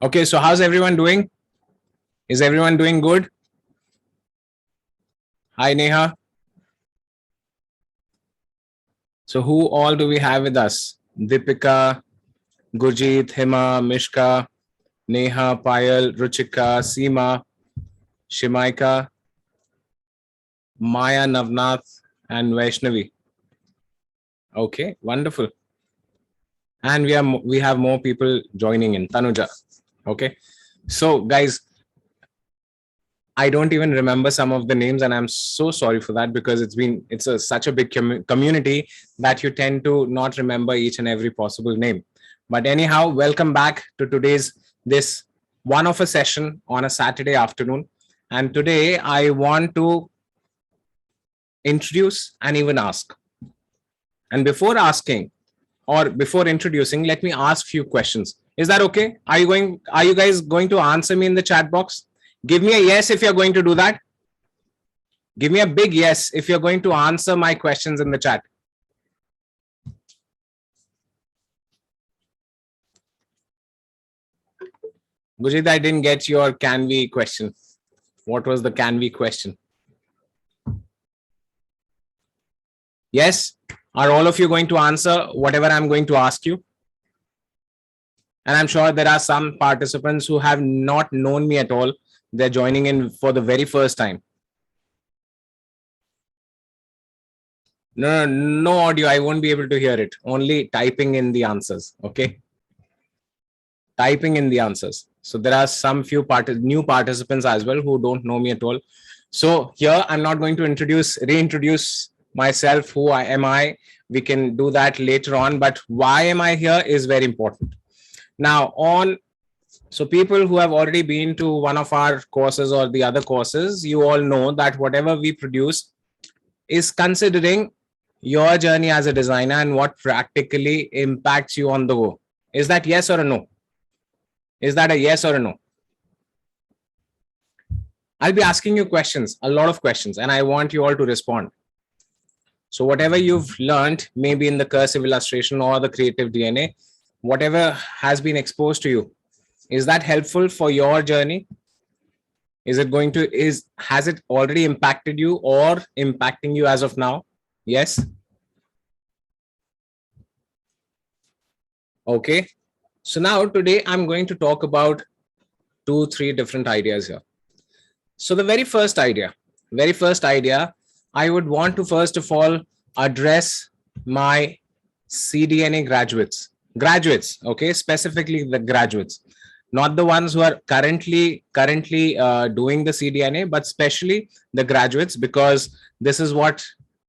Okay, so how's everyone doing? Is everyone doing good? Hi, Neha. So who all do we have with us? Deepika, Gurjeet, Hima, Mishka, Neha, Payal, Ruchika, Seema, Shimaika, Maya, Navnath, and Vaishnavi. Okay, wonderful. And we have more people joining in. Tanuja. Okay. So guys, I don't even remember some of the names, and I'm so sorry for that because such a big community that you tend to not remember each and every possible name. But anyhow, welcome back to today's this one of a session on a Saturday afternoon. And today I want to introduce and even ask. And before asking or before introducing, let me ask few questions. Is that okay? Are you guys going to answer me in the chat box? Give me a yes if you're going to do that. Give me a big yes if you're going to answer my questions in the chat. Gurjeet, I didn't get your can we question. What was the can we question? Yes? Are all of you going to answer whatever I'm going to ask you? And I'm sure there are some participants who have not known me at all. They're joining in for the very first time. No audio. I won't be able to hear it. Only typing in the answers. Okay. Typing in the answers. So there are some few new participants as well who don't know me at all. So here I'm not going to reintroduce myself. Who am I? We can do that later on. But why am I here is very important. Now so people who have already been to one of our courses or the other courses, you all know that whatever we produce is considering your journey as a designer and what practically impacts you on the go. Is that yes or a no? Is that a yes or a no? I'll be asking you questions, a lot of questions, and I want you all to respond. So whatever you've learned, maybe in the cursive illustration or the creative DNA, whatever has been exposed to you, is that helpful for your journey? Has it already impacted you or impacting you as of now? Yes. Okay. So now today I'm going to talk about 2-3 different ideas here. So the very first idea, I would want to first of all address my CDNA graduates, okay, specifically the graduates, not the ones who are currently doing the CDNA, but especially the graduates, because this is what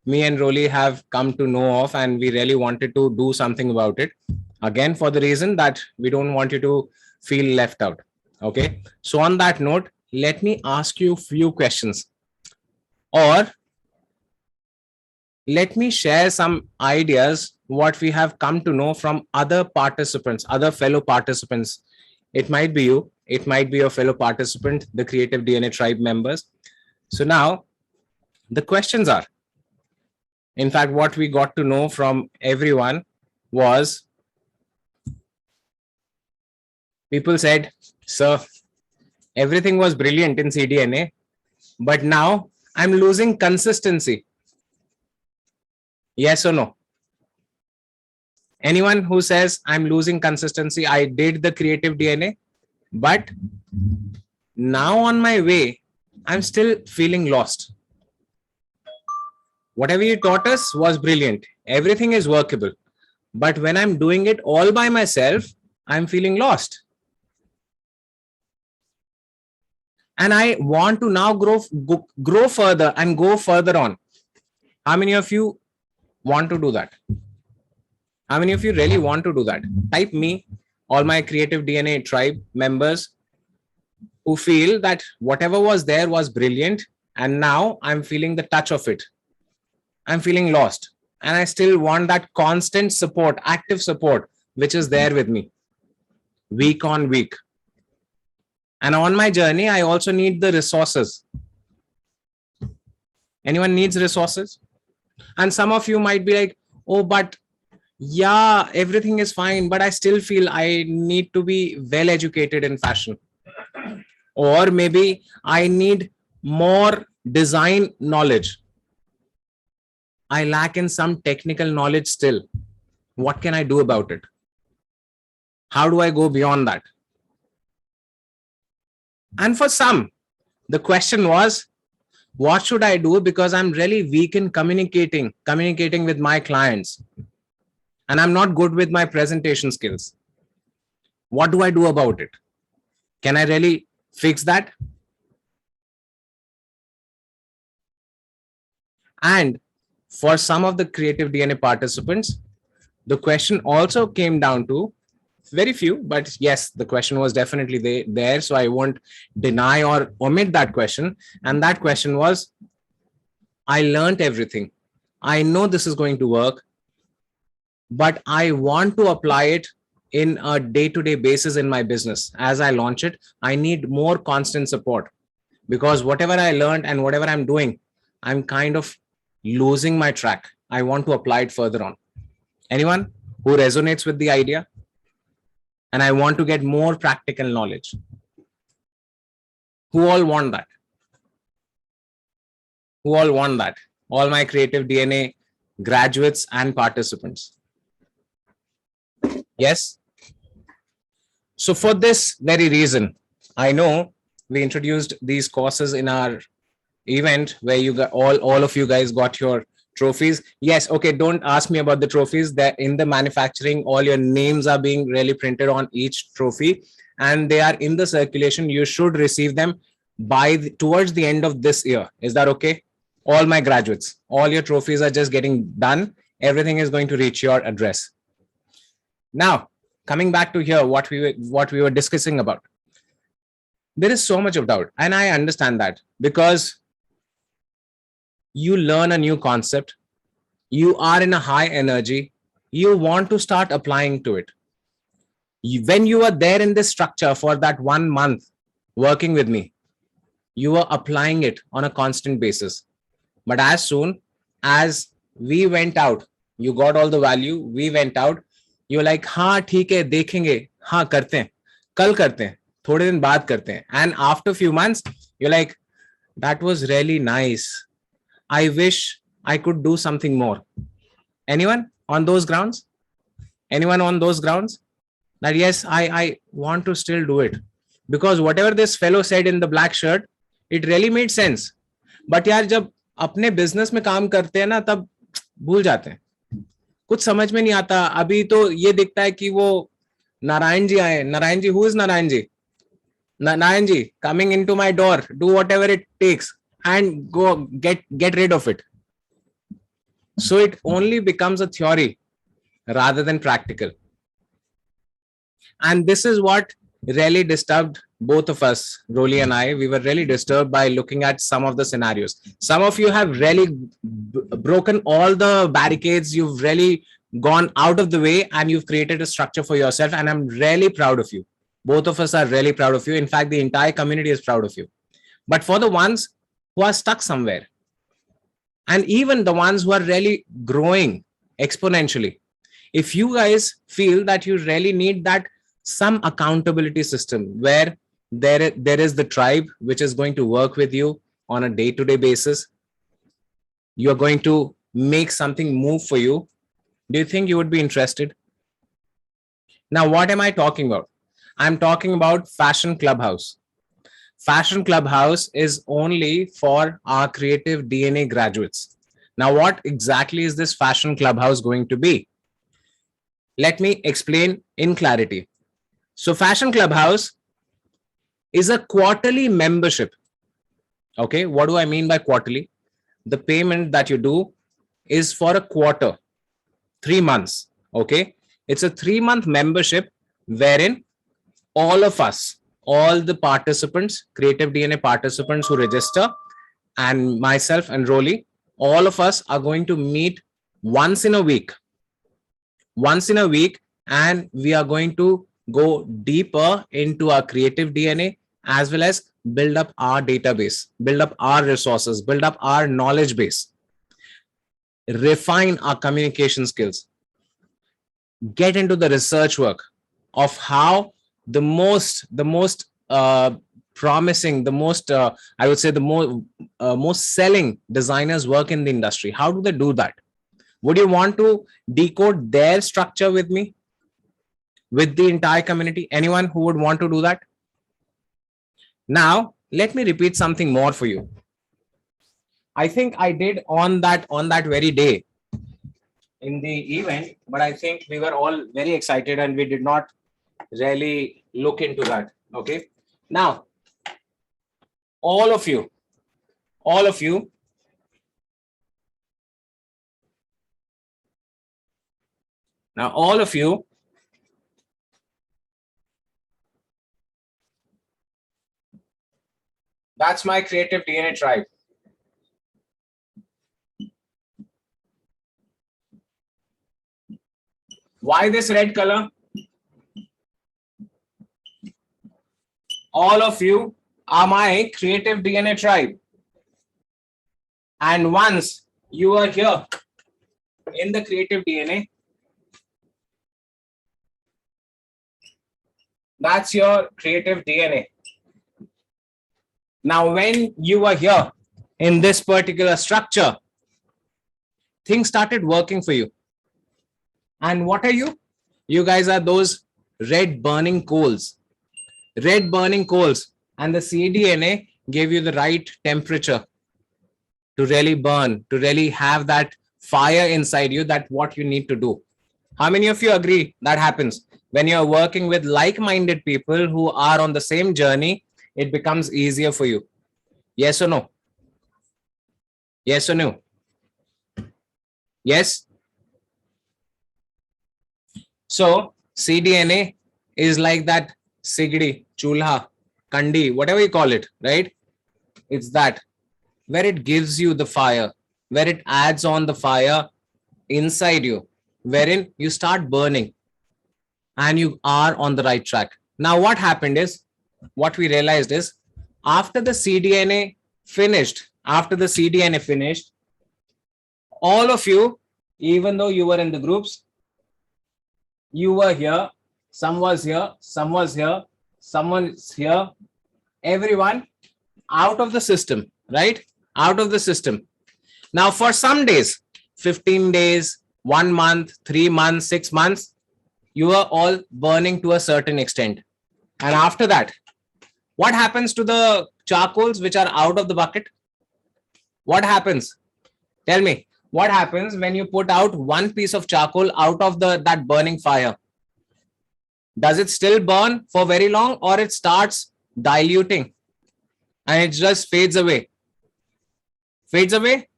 me and Rolly have come to know of, and we really wanted to do something about it. Again, for the reason that we don't want you to feel left out. Okay. So on that note, let me ask you a few questions, or let me share some ideas what we have come to know from other participants, other fellow participants. It might be you, it might be your fellow participant, the Creative DNA Tribe members. So now the questions are, in fact, what we got to know from everyone was, people said, sir, everything was brilliant in CDNA, but now I'm losing consistency. Yes or no? Anyone who says I'm losing consistency, I did the creative DNA, but now on my way, I'm still feeling lost. Whatever you taught us was brilliant. Everything is workable. But when I'm doing it all by myself, I'm feeling lost. And I want to now grow further and go further on. How many of you want to do that? How many of you really want to do that? Type me, all my Creative DNA Tribe members who feel that whatever was there was brilliant, and now I'm feeling the touch of it. I'm feeling lost, and I still want that constant support, active support, which is there with me week on week. And on my journey, I also need the resources. Anyone needs resources? And some of you might be like, oh, but Yeah, everything is fine, but I still feel I need to be well educated in fashion. Or maybe I need more design knowledge. I lack in some technical knowledge still. What can I do about it? How do I go beyond that? And for some, the question was, what should I do? Because I'm really weak in communicating with my clients, and I'm not good with my presentation skills. What do I do about it? Can I really fix that? And for some of the creative DNA participants, the question also came down to very few, but yes, the question was definitely there. So I won't deny or omit that question. And that question was, I learned everything. I know this is going to work, but I want to apply it in a day-to-day basis in my business. As I launch it, I need more constant support, because whatever I learned and whatever I'm doing, I'm kind of losing my track. I want to apply it further on. Anyone who resonates with the idea? And I want to get more practical knowledge. Who all want that? Who all want that? All my creative DNA graduates and participants. Yes. So for this very reason, I know we introduced these courses in our event where you got all of you guys got your trophies. Yes, okay, don't ask me about the trophies. That in the manufacturing, all your names are being really printed on each trophy, and they are in the circulation. You should receive them towards the end of this year. Is that okay? All my graduates, all your trophies are just getting done. Everything is going to reach your address. Now, coming back to here, what we were discussing about, there is so much of doubt, and I understand that, because you learn a new concept, you are in a high energy, you want to start applying to it. When you are there in this structure for that 1 month working with me, you are applying it on a constant basis. But as soon as we went out, you got all the value, we went out, you're like, हाँ ठीक है, देखेंगे, हाँ करते हैं, कल करते हैं, थोड़े दिन बाद करते हैं. And after few months, you're like, that was really nice. I wish I could do something more. Anyone on those grounds? Anyone on those grounds? That yes, I want to still do it. Because whatever this fellow said in the black shirt, it really made sense. But यार जब अपने business में काम करते हैं ना, तब भूल जाते हैं, कुछ समझ में नहीं आता. अभी तो ये दिखता है कि वो नारायण जी आए. Narayan ji, who is Narayan ji? Narayan ji coming into my door, do whatever it takes and go get rid of it. So it only becomes a theory rather than practical. And this is what really disturbed both of us, Rolly and I. We were really disturbed by looking at some of the scenarios. Some of you have really broken all the barricades. You've really gone out of the way and you've created a structure for yourself. And I'm really proud of you. Both of us are really proud of you. In fact, the entire community is proud of you. But for the ones who are stuck somewhere, and even the ones who are really growing exponentially, if you guys feel that you really need that some accountability system where there is the tribe which is going to work with you on a day-to-day basis, you're going to make something move for you, do you think you would be interested? Now, what am I talking about? I'm talking about Fashion Clubhouse. Fashion Clubhouse is only for our creative DNA graduates. Now, what exactly is this Fashion Clubhouse going to be? Let me explain in clarity. So Fashion Clubhouse is a quarterly membership. Okay, what do I mean by quarterly? The payment that you do is for a quarter, 3 months. Okay, it's a 3-month membership wherein all of us, all the participants, creative DNA participants who register, and myself and Rolly, all of us are going to meet once in a week, and we are going to go deeper into our creative DNA, as well as build up our database, build up our resources, build up our knowledge base, refine our communication skills. get into the research work of how the most promising, the most I would say the most selling designers work in the industry. How do they do that? Would you want to decode their structure with me, with the entire community? Anyone who would want to do that? Now let me repeat something more for you. I think I did on that very day in the event, but I think we were all very excited and we did not really look into that. Okay. Now, all of you, all of you, now all of you, that's my creative DNA tribe. Why this red color? All of you are my creative DNA tribe. And once you are here in the creative DNA, that's your creative DNA. Now, when you are here in this particular structure, things started working for you. And what are you? You guys are those red burning coals. Red burning coals. And the cDNA gave you the right temperature to really burn, to really have that fire inside you, that what you need to do. How many of you agree that happens? When you're working with like-minded people who are on the same journey, it becomes easier for you. Yes or no? Yes or no? Yes? So cDNA is like that sigdi, chulha, kandi, whatever you call it, right? It's that where it gives you the fire, where it adds on the fire inside you, wherein you start burning and you are on the right track. Now, what happened is, what we realized is, after the cDNA finished, all of you, even though you were in the groups, you were here, some was here, some was here, someone's here, everyone out of the system, right? Out of the system. Now, for some days, 15 days, 1 month, 3 months, 6 months, you are all burning to a certain extent. And after that, what happens to the charcoals which are out of the bucket? What happens? Tell me, what happens when you put out one piece of charcoal out of that burning fire? Does it still burn for very long, or it starts diluting and it just fades away? Fades away,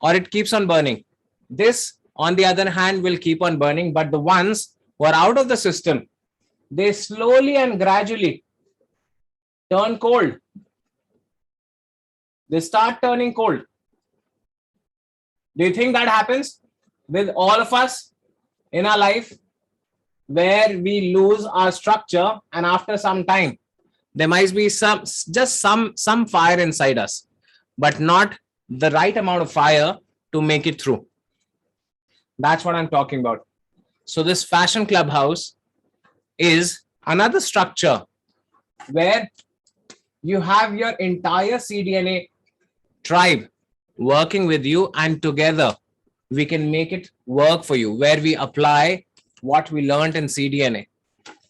or it keeps on burning? This, on the other hand, will keep on burning, but the ones who are out of the system, they slowly and gradually turn cold. They start turning cold. Do you think that happens with all of us in our life, where we lose our structure and after some time there might be some fire inside us, but not the right amount of fire to make it through? That's what I'm talking about. So this Fashion Clubhouse is another structure where you have your entire cDNA tribe working with you, and together we can make it work for you, where we apply what we learned in cDNA,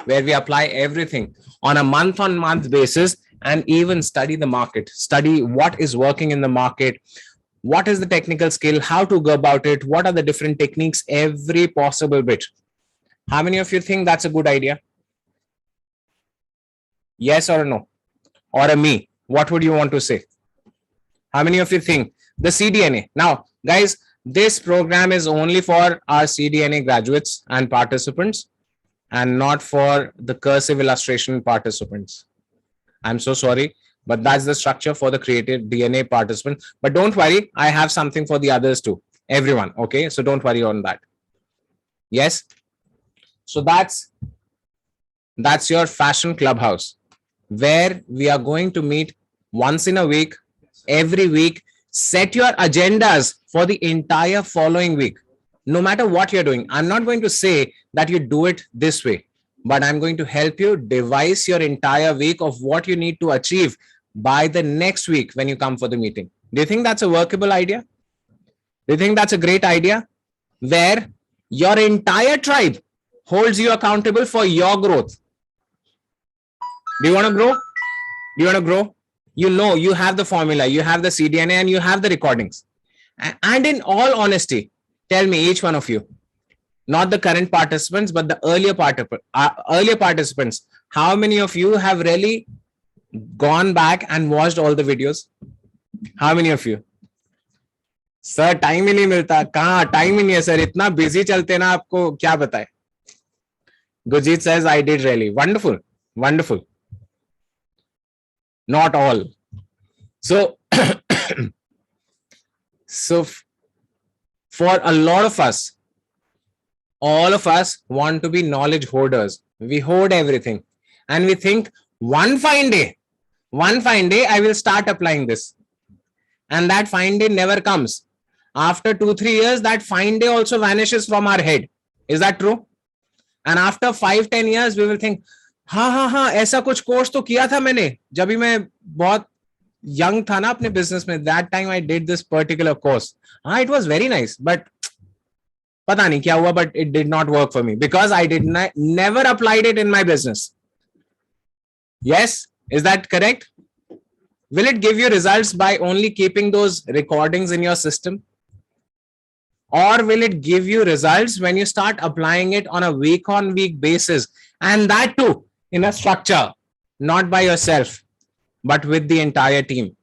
where we apply everything on a month-on-month basis, and even study the market, study what is working in the market, what is the technical skill, how to go about it, what are the different techniques, every possible bit. How many of you think that's a good idea? Yes or no? Or a me? What would you want to say? How many of you think the cDNA? Now, guys, this program is only for our cDNA graduates and participants, and not for the cursive illustration participants. I'm so sorry, but that's the structure for the creative DNA participants. But don't worry, I have something for the others too. Everyone, okay? So don't worry on that. Yes? So that's your Fashion Clubhouse, where we are going to meet once in a week, every week. Set your agendas for the entire following week. no matter what you're doing. I'm not going to say that you do it this way, but I'm going to help you devise your entire week of what you need to achieve by the next week when you come for the meeting. Do you think that's a workable idea? Do you think that's a great idea? Where your entire tribe holds you accountable for your growth. Do you want to grow? Do you want to grow? You know, you have the formula, you have the CDNA, and you have the recordings. And in all honesty, tell me, each one of you, not the current participants, but the earlier participants, how many of you have really gone back and watched all the videos? How many of you? Sir time ही नहीं मिलता. कहाँ time ही नहीं है sir, इतना busy चलते ना, आपको क्या बताए. Gurjeet says I did really wonderful, wonderful. Not all. So so for a lot of us, all of us want to be knowledge hoarders. We hoard everything and we think one fine day I will start applying this, and that fine day never comes. After 2-3 years, that fine day also vanishes from our head. Is that true? And after 5-10 years, we will think, हाँ, ऐसा कुछ course तो किया था मैंने जब भी मैं बहुत यंग था ना अपने बिजनेस में. That time I did this particular course. It was very nice, but पता नहीं क्या हुआ, but it did not work for me because I did not never applied it in my business. Yes, is that correct? Will it give you results by only keeping those recordings in your system? Or will it give you results when you start applying it on a week-on-week basis, and that too in a structure, not by yourself, but with the entire team?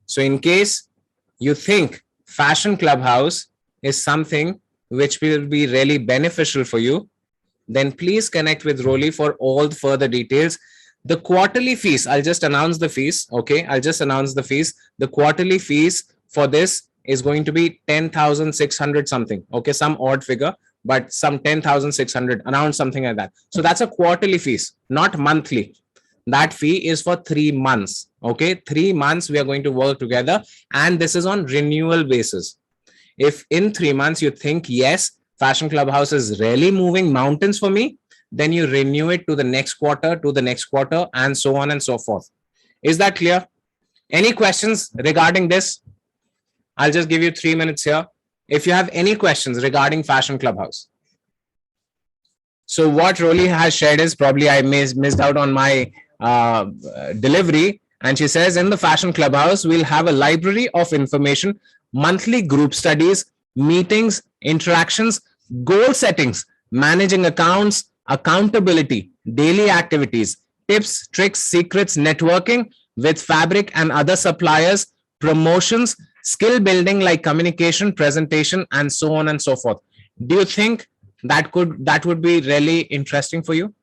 So in case you think Fashion Clubhouse is something which will be really beneficial for you, then please connect with Rolly for all the further details. The quarterly fees, I'll just announce the fees. Okay, I'll just announce the fees. The quarterly fees for this is going to be 10,600 something. Okay, some odd figure, but some 10,600, around something like that. So that's a quarterly fees, not monthly. That fee is for 3 months. Okay, 3 months we are going to work together, and this is on renewal basis. If in 3 months you think, yes, Fashion Clubhouse is really moving mountains for me, then you renew it to the next quarter, and so on and so forth. Is that clear? Any questions regarding this? I'll just give you 3 minutes here. If you have any questions regarding Fashion Clubhouse. So what Rolly has shared is, probably I missed out on my delivery. And she says, in the Fashion Clubhouse, we'll have a library of information, monthly group studies, meetings, interactions, goal settings, managing accounts, accountability, daily activities, tips, tricks, secrets, networking with fabric and other suppliers, promotions, skill building like communication, presentation, and so on and so forth. Do you think that would be really interesting for you?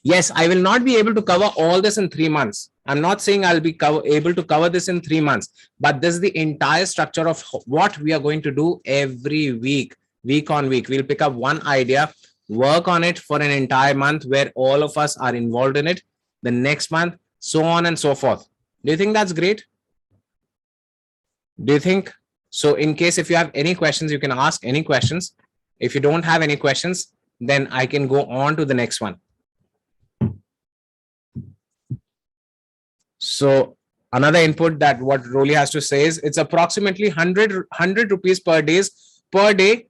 Yes, I will not be able to cover all this in 3 months. I'm not saying I'll be able to cover this in 3 months, but this is the entire structure of what we are going to do every week, week on week. We'll pick up one idea, work on it for an entire month where all of us are involved in it. The next month, so on and so forth. Do you think that's great? Do you think so? In case if you have any questions, you can ask any questions. If you don't have any questions, then I can go on to the next one. So another input that what Rolly has to say is, it's approximately 100 rupees per day.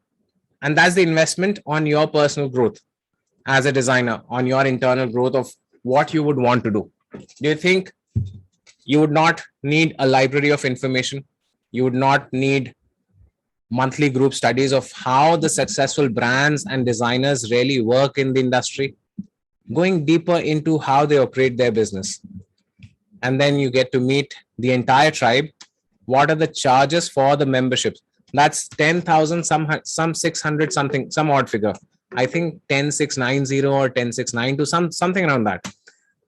And that's the investment on your personal growth as a designer, on your internal growth of what you would want to do. Do you think you would not need a library of information? You would not need monthly group studies of how the successful brands and designers really work in the industry, going deeper into how they operate their business. And then you get to meet the entire tribe. What are the charges for the memberships? That's 10,000, some 600 something, some odd figure. I think 10,690 or 10,692, something around that.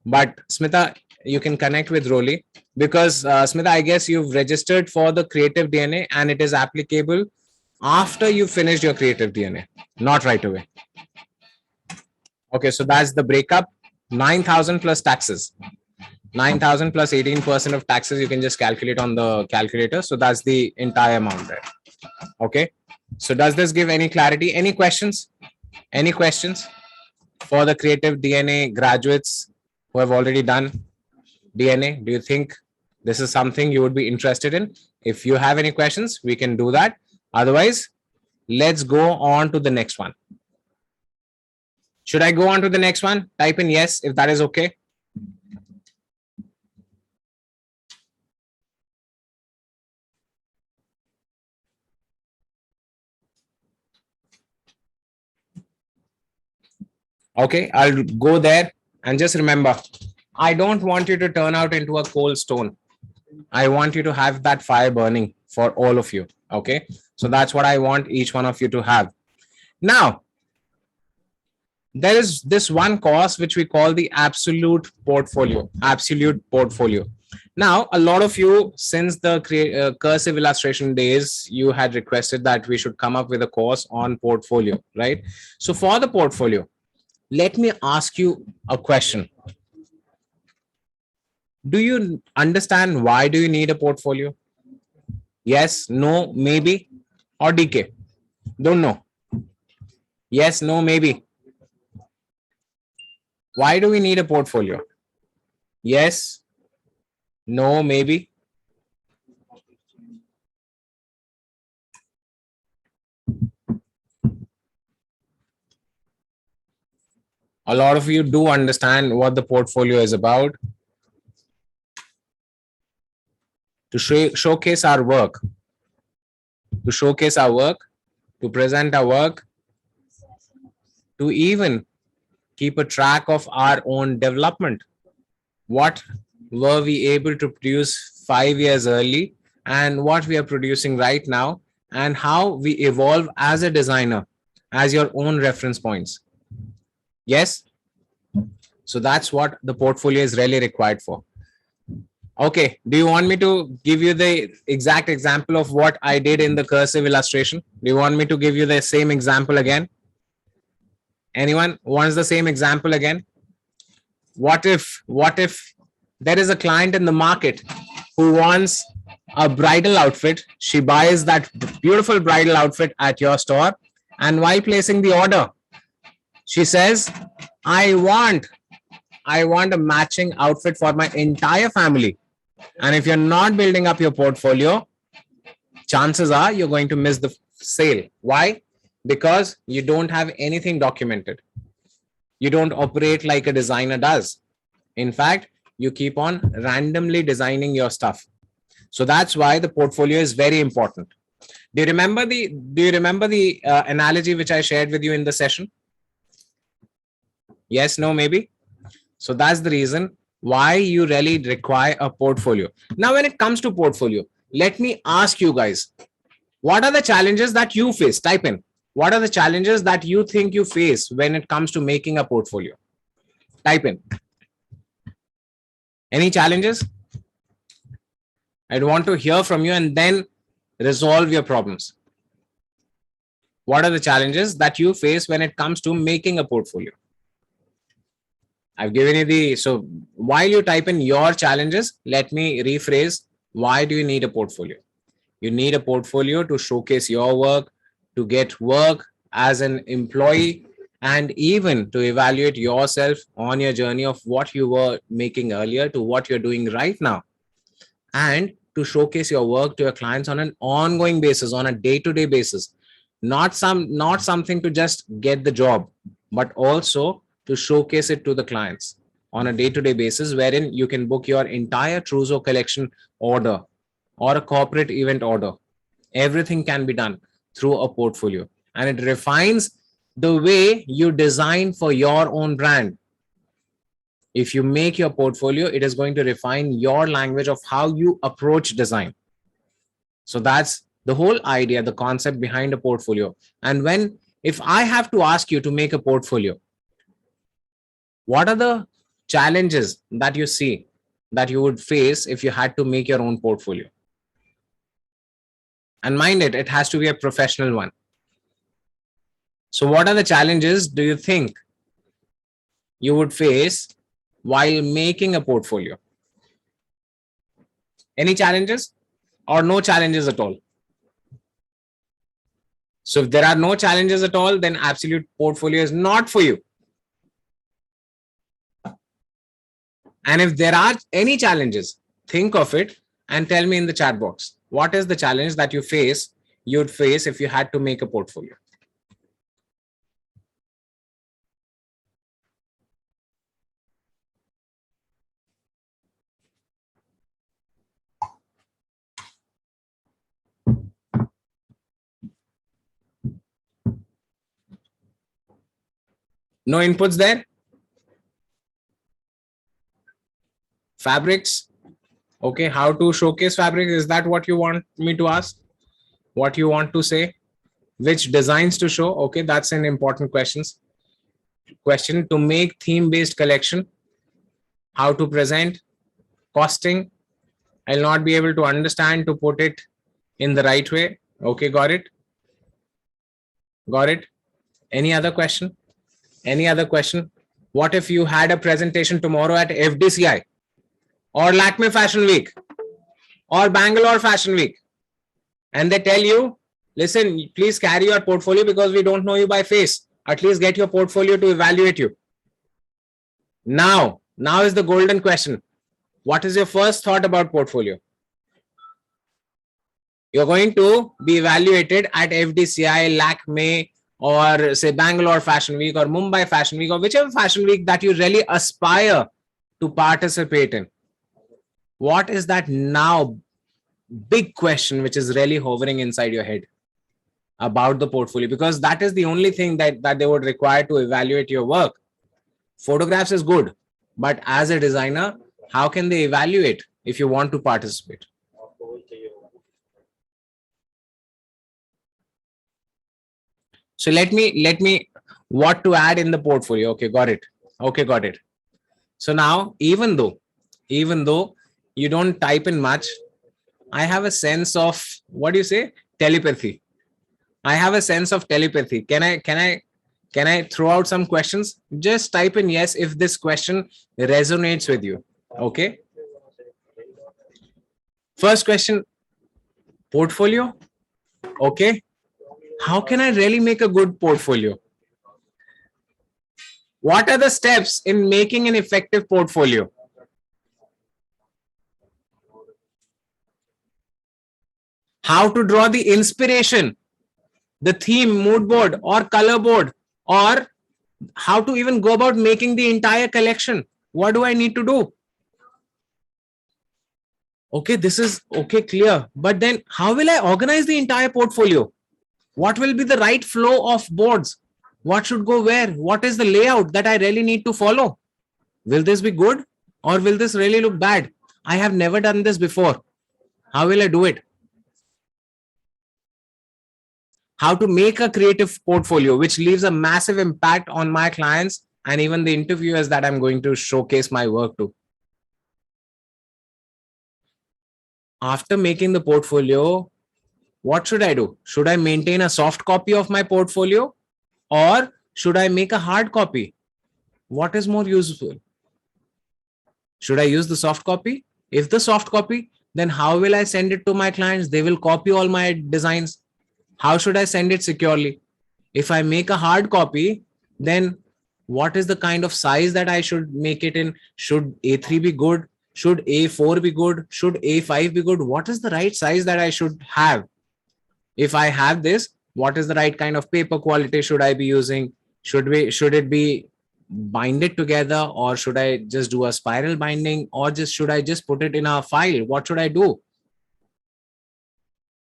But Smita, you can connect with Rolly because Smita, I guess you've registered for the Creative DNA and it is applicable after you finished your Creative DNA, not right away. Okay, so that's the breakup. 9,000 plus taxes. 9,000 plus 18% of taxes, you can just calculate on the calculator. So that's the entire amount there. Okay. So does this give any clarity? Any questions? Any questions for the creative DNA graduates who have already done DNA? Do you think this is something you would be interested in? If you have any questions, we can do that. Otherwise, let's go on to the next one. Should I go on to the next one? Type in yes if that is okay. Okay, I'll go there. And just remember, I don't want you to turn out into a cold stone. I want you to have that fire burning for all of you. Okay, so that's what I want each one of you to have. Now, there is this one course which we call the absolute portfolio. Absolute portfolio. Now, a lot of you, since the cursive illustration days, you had requested that we should come up with a course on portfolio, right? So for the portfolio, let me ask you a question. Do you understand why do you need a portfolio? Yes, no, maybe, or DK? Don't know. Yes, no, maybe. Why do we need a portfolio? Yes, no, maybe. A lot of you do understand what the portfolio is about. To showcase our work, to showcase our work, to present our work, to even keep a track of our own development. What were we able to produce 5 years early and what we are producing right now, and how we evolve as a designer, as your own reference points. Yes? So that's what the portfolio is really required for. Okay, do you want me to give you the exact example of what I did in the cursive illustration? Do you want me to give you the same example again? Anyone wants the same example again? What if there is a client in the market who wants a bridal outfit? She buys that beautiful bridal outfit at your store, and while placing the order, she says, I want a matching outfit for my entire family. And if you're not building up your portfolio, chances are you're going to miss the sale. Why? Because you don't have anything documented. You don't operate like a designer does. In fact, you keep on randomly designing your stuff. So that's why the portfolio is very important. Do you remember the analogy which I shared with you in the session? Yes, no, maybe. So that's the reason why you really require a portfolio. Now, when it comes to portfolio, let me ask you guys, what are the challenges that you face? Type in. What are the challenges that you think you face when it comes to making a portfolio? Type in. Any challenges? I'd want to hear from you and then resolve your problems. What are the challenges that you face when it comes to making a portfolio? I've given you so while you type in your challenges, let me rephrase. Why do you need a portfolio? You need a portfolio to showcase your work, to get work as an employee, and even to evaluate yourself on your journey of what you were making earlier to what you're doing right now, and to showcase your work to your clients on an ongoing basis, on a day-to-day basis. Not something to just get the job, but also to showcase it to the clients on a day-to-day basis, wherein you can book your entire Trousseau collection order or a corporate event order. Everything can be done through a portfolio, and it refines the way you design for your own brand. If you make your portfolio, it is going to refine your language of how you approach design. So that's the whole idea, the concept behind a portfolio. And if I have to ask you to make a portfolio, what are the challenges that you see that you would face if you had to make your own portfolio? And mind it has to be a professional one. So what are the challenges do you think you would face while making a portfolio? Any challenges or no challenges at all? So if there are no challenges at all, then Absolute Portfolio is not for you. And if there are any challenges, think of it and tell me in the chat box. What is the challenge that you'd face if you had to make a portfolio? No inputs there? Fabrics? Okay, how to showcase fabric? Is that what you want me to ask? What you want to say? Which designs to show? Okay, that's an important question. To make theme-based collection, how to present, costing. I'll not be able to understand to put it in the right way. Okay, got it. Got it. Any other question? Any other question? What if you had a presentation tomorrow at FDCI or Lakme Fashion Week or Bangalore Fashion Week, and they tell you, listen, please carry your portfolio because we don't know you by face. At least get your portfolio to evaluate you. Now is the golden question. What is your first thought about portfolio? You're going to be evaluated at FDCI, Lakme, or say Bangalore Fashion Week or Mumbai Fashion Week, or whichever fashion week that you really aspire to participate in. What is that now big question which is really hovering inside your head about the portfolio? Because that is the only thing that they would require to evaluate your work. Photographs is good, but as a designer, how can they evaluate if you want to participate? So let me what to add in the portfolio. Okay, got it. Okay, got it. So now, even though you don't type in much, I have a sense of, what do you say? Telepathy. I have a sense of telepathy. Can I throw out some questions? Just type in yes if this question resonates with you. Okay. First question, portfolio. Okay. How can I really make a good portfolio? What are the steps in making an effective portfolio? How to draw the inspiration, the theme, mood board or color board, or how to even go about making the entire collection. What do I need to do? Okay, this is okay, clear. But then how will I organize the entire portfolio? What will be the right flow of boards? What should go where? What is the layout that I really need to follow? Will this be good or will this really look bad? I have never done this before. How will I do it? How to make a creative portfolio which leaves a massive impact on my clients and even the interviewers that I'm going to showcase my work to. After making the portfolio, what should I do? Should I maintain a soft copy of my portfolio or should I make a hard copy? What is more useful? Should I use the soft copy? If the soft copy, then how will I send it to my clients? They will copy all my designs. How should I send it securely? If I make a hard copy, then what is the kind of size that I should make it in? Should A3 be good? Should A4 be good? Should A5 be good? What is the right size that I should have? If I have this, what is the right kind of paper quality should I be using? Should it be binded together, or should I just do a spiral binding, or should I just put it in a file? What should I do?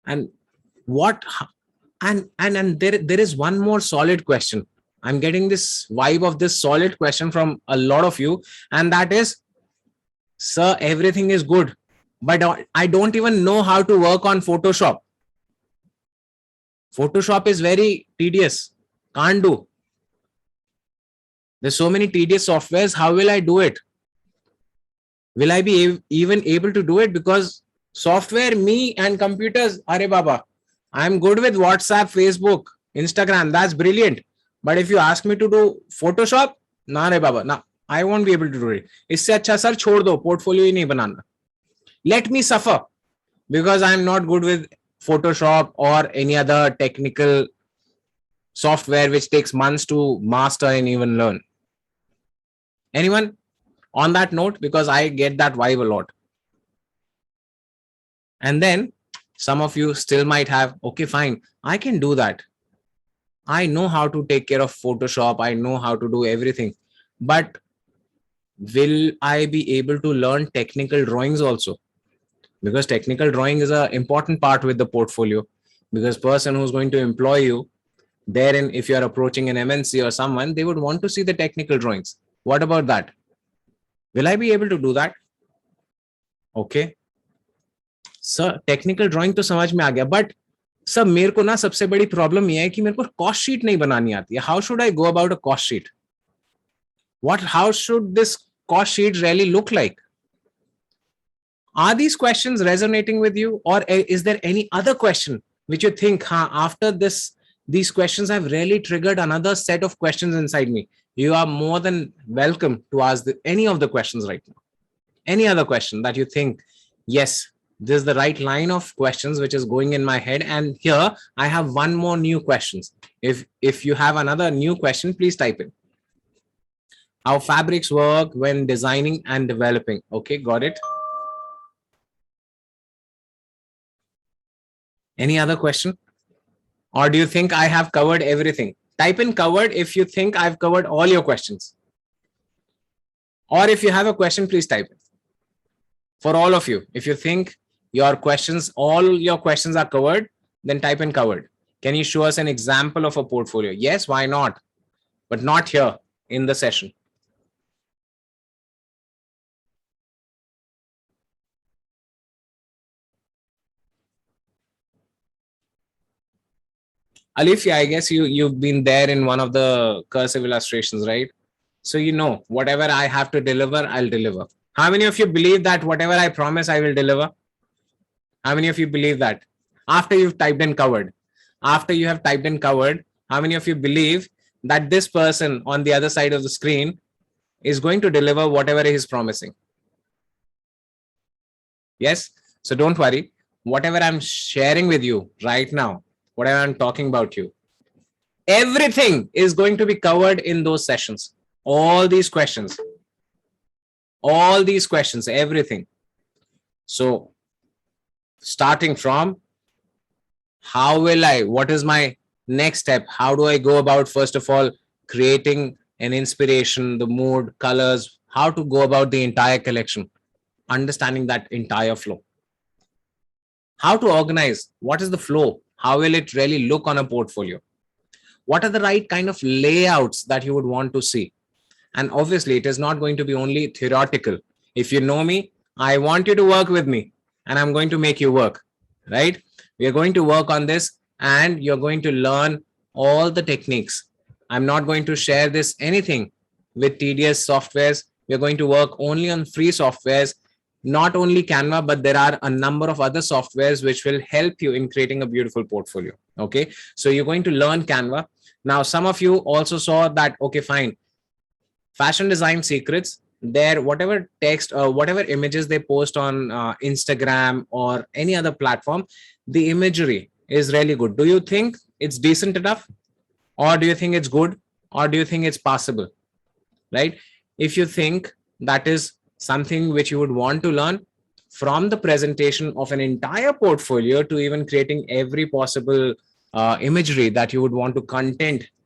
And there is one more solid question. I'm getting this vibe of this solid question from a lot of you, and that is, sir, everything is good, but I don't even know how to work on Photoshop. Photoshop is very tedious. Can't do. There's so many tedious softwares. How will I do it? Will I be even able to do it? Because software, me and computers, Are Baba, I'm good with WhatsApp, Facebook, Instagram. That's brilliant. But if you ask me to do Photoshop, nah, Baba, nah, I won't be able to do it. इससे अच्छा sir छोड़ दो, portfolio ही नहीं बनाना. Let me suffer because I'm not good with Photoshop or any other technical software which takes months to master and even learn. Anyone on that note? Because I get that vibe a lot. And then some of you still might have, okay, fine, I can do that. I know how to take care of Photoshop. I know how to do everything. But will I be able to learn technical drawings also? Because technical drawing is an important part with the portfolio. Because person who's going to employ you, therein, if you are approaching an MNC or someone, they would want to see the technical drawings. What about that? Will I be able to do that? Okay. Sir technical drawing तो समझ में आ गया, but sir मेरे को ना सबसे बड़ी problem ये है कि मेरे को कॉस्ट शीट नहीं बनानी आती है. How should I go about a cost sheet? What how should this cost sheet really look like? Are these questions resonating with you, or is there any other question which you think, after this, these questions have really triggered another set of questions inside me? You are more than welcome to ask any of the questions right now. Any other question that you think, yes, this is the right line of questions which is going in my head, and here I have one more new questions. If you have another new question, please type in. How fabrics work when designing and developing. Okay, got it. Any other question? Or do you think I have covered everything? Type in covered if you think I've covered all your questions. Or if you have a question, please type it. For all of you, if you think your questions, all your questions are covered, then type in covered. Can you show us an example of a portfolio? Yes, why not? But not here in the session. Alifia, I guess you've been there in one of the cursive illustrations, right? So you know, whatever I have to deliver, I'll deliver. How many of you believe that whatever I promise, I will deliver? How many of you believe that? After you've typed in covered, after you have typed in covered, how many of you believe that this person on the other side of the screen is going to deliver whatever he is promising? Yes. So don't worry. Whatever I'm sharing with you right now, whatever I'm talking about you, everything is going to be covered in those sessions. All these questions, everything. So starting from how will I, what is my next step? How do I go about, first of all, creating an inspiration, the mood, colors, how to go about the entire collection, understanding that entire flow. How to organize, what is the flow? How will it really look on a portfolio? What are the right kind of layouts that you would want to see? And obviously, it is not going to be only theoretical. If you know me, I want you to work with me and I'm going to make you work, right? We are going to work on this and you're going to learn all the techniques. I'm not going to share this anything with tedious softwares. We're going to work only on free softwares, not only Canva, but there are a number of other softwares which will help you in creating a beautiful portfolio. Okay, so you're going to learn Canva. Now, some of you also saw that, okay, fine, fashion design secrets, there, whatever text or whatever images they post on Instagram or any other platform, the imagery is really good. Do you think it's decent enough? Or do you think it's good? Or do you think it's possible? Right? If you think that is something which you would want to learn, from the presentation of an entire portfolio to even creating every possible imagery that you would want to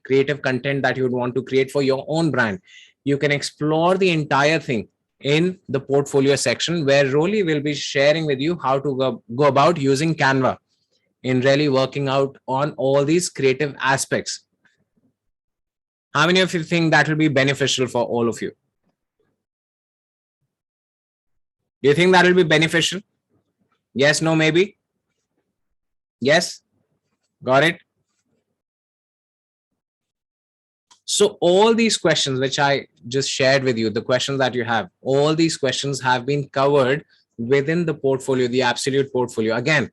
creative content that you would want to create for your own brand, you can explore the entire thing in the portfolio section, where Rolly will be sharing with you how to go about using Canva in really working out on all these creative aspects. How many of you think that will be beneficial for all of you? Do you think that will be beneficial? Yes, no, maybe? Yes? Got it? So all these questions which I just shared with you, the questions that you have, all these questions have been covered within the portfolio, the absolute portfolio. Again,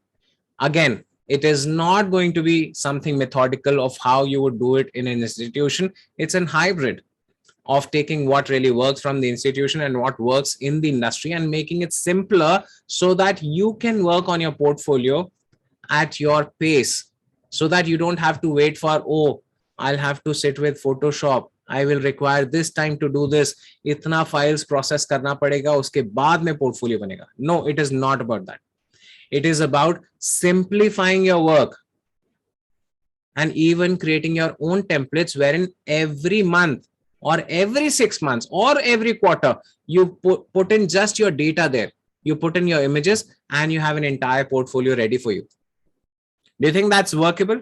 it is not going to be something methodical of how you would do it in an institution. It's a hybrid. of taking what really works from the institution and what works in the industry and making it simpler so that you can work on your portfolio at your pace, so that you don't have to wait for, oh, I'll have to sit with Photoshop, I will require this time to do this, itna files process karna padega, uske baad mein portfolio banega. No, it is not about that. It is about simplifying your work and even creating your own templates wherein every month or every 6 months or every quarter you put in just your data there, you put in your images, and you have an entire portfolio ready for you. Do you think that's workable?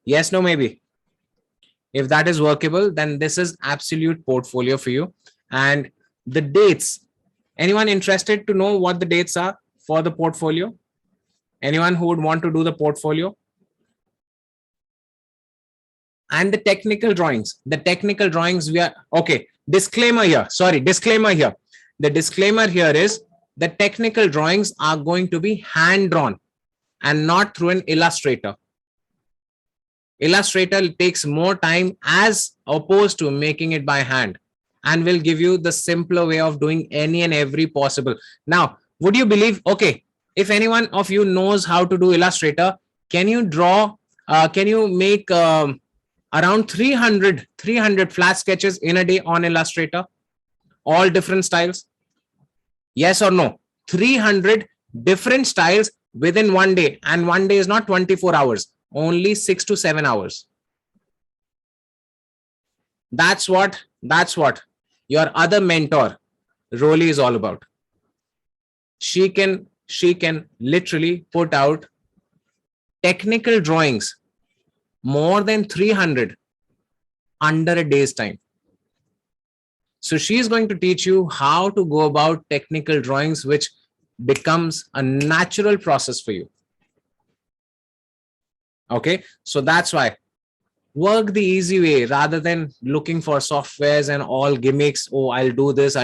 Yes, no, maybe. If that is workable, then this is absolute portfolio for you. And the dates, anyone interested to know what the dates are for the portfolio? Anyone who would want to do the portfolio? And the technical drawings, we are, okay, disclaimer here, disclaimer here. The disclaimer here is the technical drawings are going to be hand drawn and not through an illustrator. Illustrator takes more time as opposed to making it by hand, and will give you the simpler way of doing any and every possible. Now, would you believe, okay, if anyone of you knows how to do Illustrator, can you draw, can you make around 300 flat sketches in a day on Illustrator, all different styles? Yes or no? 300 different styles within one day, and one day is not 24 hours, only 6 to 7 hours. That's what your other mentor Rolly is all about. She can literally put out technical drawings more than 300 under a day's time. So she is going to teach you how to go about technical drawings, which becomes a natural process for you. Okay, so that's why work the easy way rather than looking for softwares and all gimmicks. Oh, I'll do this.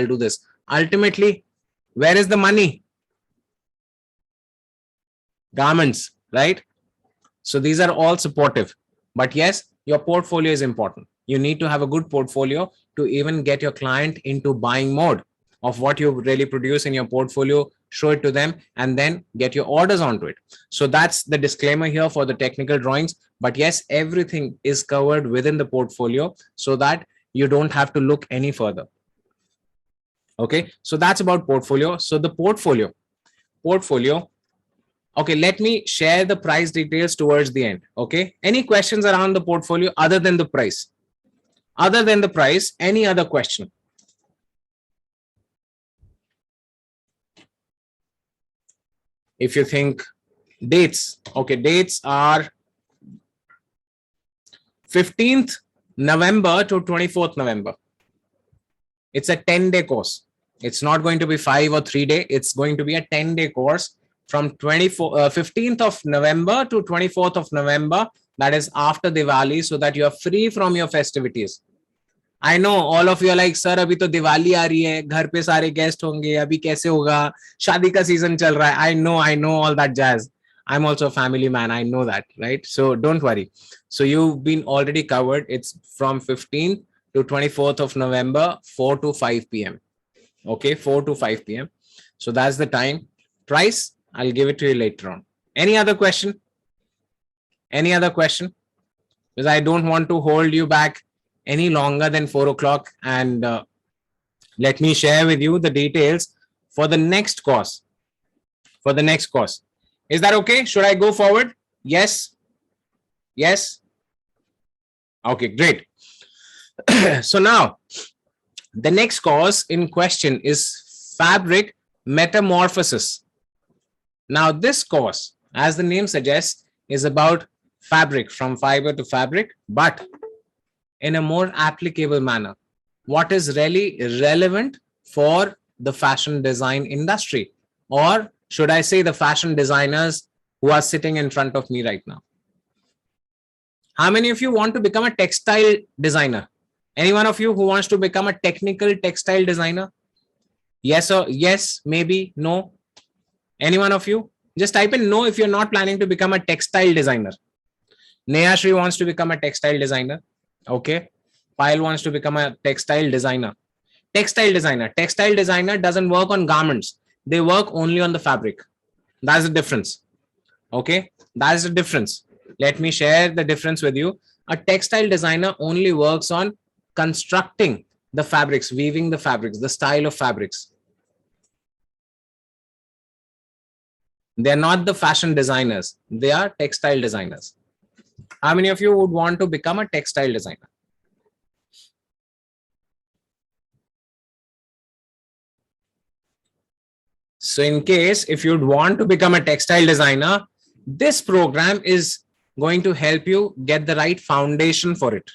Ultimately, where is the money? Garments, right? So these are all supportive. But yes, your portfolio is important. You need to have a good portfolio to even get your client into buying mode of what you really produce in your portfolio, show it to them, and then get your orders onto it. So that's the disclaimer here for the technical drawings. But yes, everything is covered within the portfolio so that you don't have to look any further. Okay, so that's about portfolio. So the portfolio. Okay, let me share the price details towards the end. Okay, any questions around the portfolio other than the price? Other than the price, any other question? If you think dates, okay, dates are 15th November to 24th November. It's a 10-day course. It's not going to be 5 or 3 day. It's going to be a 10-day course from 15th of November to 24th of November. That is after Diwali, so that you are free from your festivities. I know all of you are like, sir, अभी तो दिवाली आ रही है, घर पे सारे guest होंगे, अभी कैसे होगा, शादी का सीजन चल रहा है. I know all that jazz. I'm also a family man. I know that, right? So don't worry. So you've been already covered. It's from 15th to 24th of November, 4 to 5 p.m. Okay, 4 to 5 p.m. So that's the time. Price, I'll give it to you later on. Any other question? Any other question? Because I don't want to hold you back any longer than 4 o'clock, and let me share with you the details for the next course. Is that okay? Should I go forward? Yes. Okay, great. So now the next course in question is fabric metamorphosis. Now this course, as the name suggests, is about fabric, from fiber to fabric, but in a more applicable manner. What is really relevant for the fashion design industry, or should I say the fashion designers who are sitting in front of me right now? How many of you want to become a textile designer? Any one of you who wants to become a technical textile designer? Yes or yes, maybe, no? Any one of you? Just type in no if you're not planning to become a textile designer. Neha Shri wants to become a textile designer. Okay, Payal wants to become a textile designer. Textile designer. Textile designer doesn't work on garments. They work only on the fabric. That's the difference. Okay, that's the difference. Let me share the difference with you. A textile designer only works on constructing the fabrics, weaving the fabrics, the style of fabrics. They're not the fashion designers. They are textile designers. How many of you would want to become a textile designer? So in case if you'd want to become a textile designer, this program is going to help you get the right foundation for it.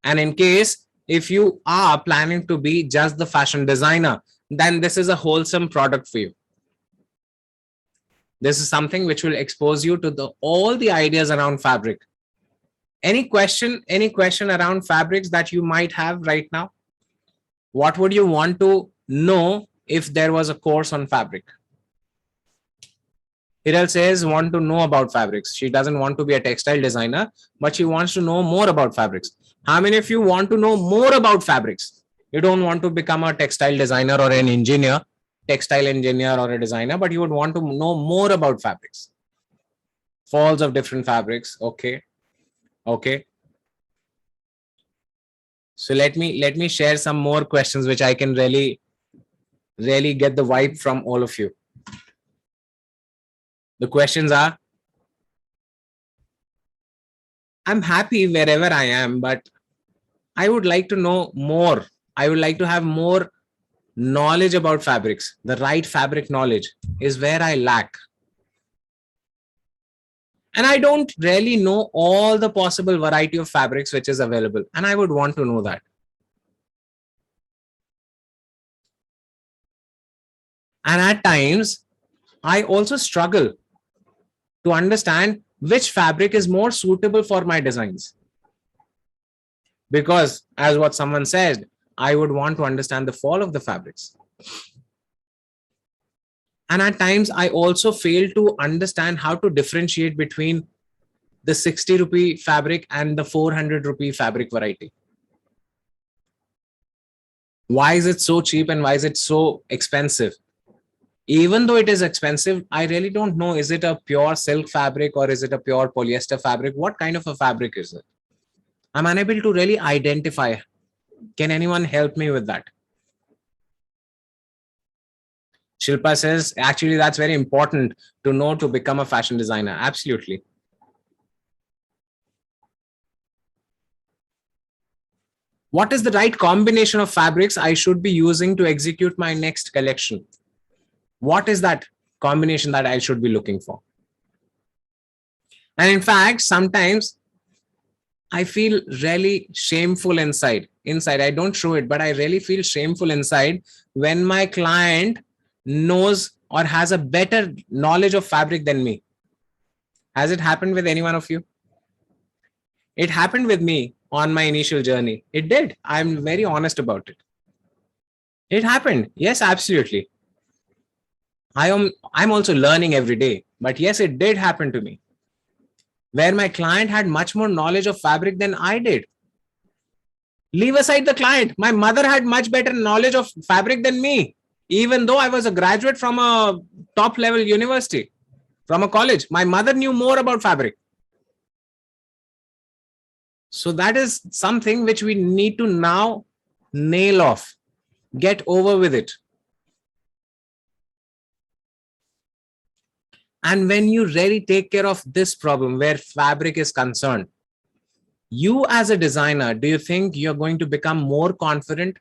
And in case if you are planning to be just the fashion designer, then this is a wholesome product for you. This is something which will expose you to all the ideas around fabric. Any question around fabrics that you might have right now? What would you want to know if there was a course on fabric? Hiral says want to know about fabrics. She doesn't want to be a textile designer, but she wants to know more about fabrics. How many of you want to know more about fabrics? You don't want to become a textile designer or an engineer, textile engineer or a designer, but you would want to know more about fabrics. Falls of different fabrics. Okay. Okay. So let me share some more questions which I can really get the vibe from all of you. The questions are, I'm happy wherever I am, but I would like to know more. I would like to have more knowledge about fabrics. The right fabric knowledge is where I lack. And I don't really know all the possible variety of fabrics which is available. And I would want to know that. And at times, I also struggle to understand which fabric is more suitable for my designs. Because as what someone said, I would want to understand the fall of the fabrics. And at times, I also fail to understand how to differentiate between the 60 rupee fabric and the 400 rupee fabric variety. Why is it so cheap and why is it so expensive? Even though it is expensive, I really don't know, is it a pure silk fabric or is it a pure polyester fabric? What kind of a fabric is it? I'm unable to really identify. Can anyone help me with that? Shilpa says, actually, that's very important to know to become a fashion designer. Absolutely. What is the right combination of fabrics I should be using to execute my next collection? What is that combination that I should be looking for? And in fact, sometimes I feel really shameful inside. I don't show it, but I really feel shameful inside when my client knows or has a better knowledge of fabric than me. Has it happened with any one of you? It happened with me on my initial journey. It did. I'm very honest about it. It happened. Yes, absolutely. I'm also learning every day, but yes, it did happen to me where my client had much more knowledge of fabric than I did. Leave aside the client. My mother had much better knowledge of fabric than me, even though I was a graduate from a top level university, from a college. My mother knew more about fabric. So that is something which we need to now nail off, get over with it. And when you really take care of this problem where fabric is concerned, you as a designer, do you think you're going to become more confident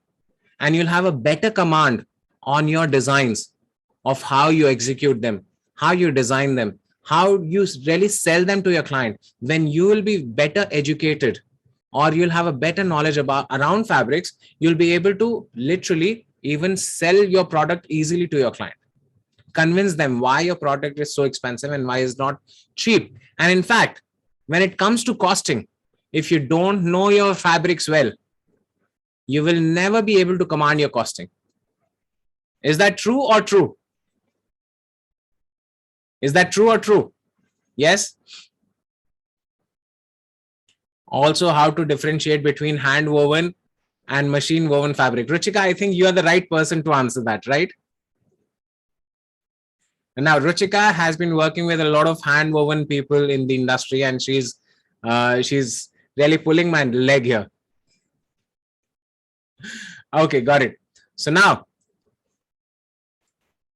and you'll have a better command on your designs of how you execute them, how you design them, how you really sell them to your client? When you will be better educated or you'll have a better knowledge around fabrics, you'll be able to literally even sell your product easily to your client. Convince them why your product is so expensive and why it's not cheap. And in fact, when it comes to costing, if you don't know your fabrics well, you will never be able to command your costing. Is that true or true? Is that true or true? Yes. Also, how to differentiate between hand woven and machine woven fabric. Ruchika, I think you are the right person to answer that, right? And now Ruchika has been working with a lot of hand woven people in the industry, and she's really pulling my leg here. Okay, got it. So now,